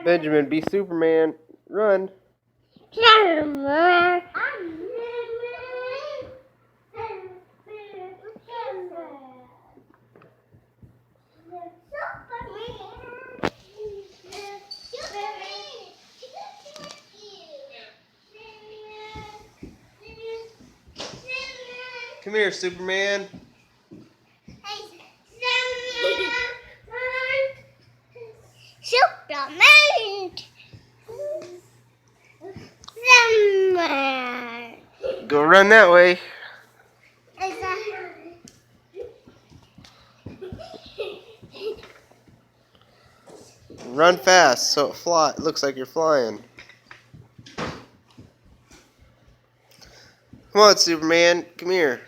Benjamin, be Superman. Run. Come here, Superman. Superman. Go run that way. Run fast so it looks like you're flying. Come on, Superman. Come here.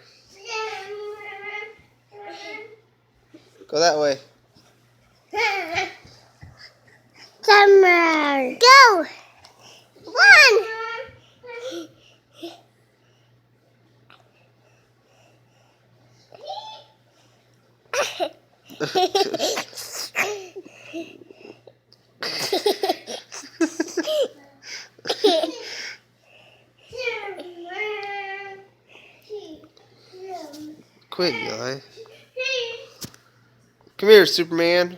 Go that way. Summer. Go. One. Quit, Eli. Come here, Superman.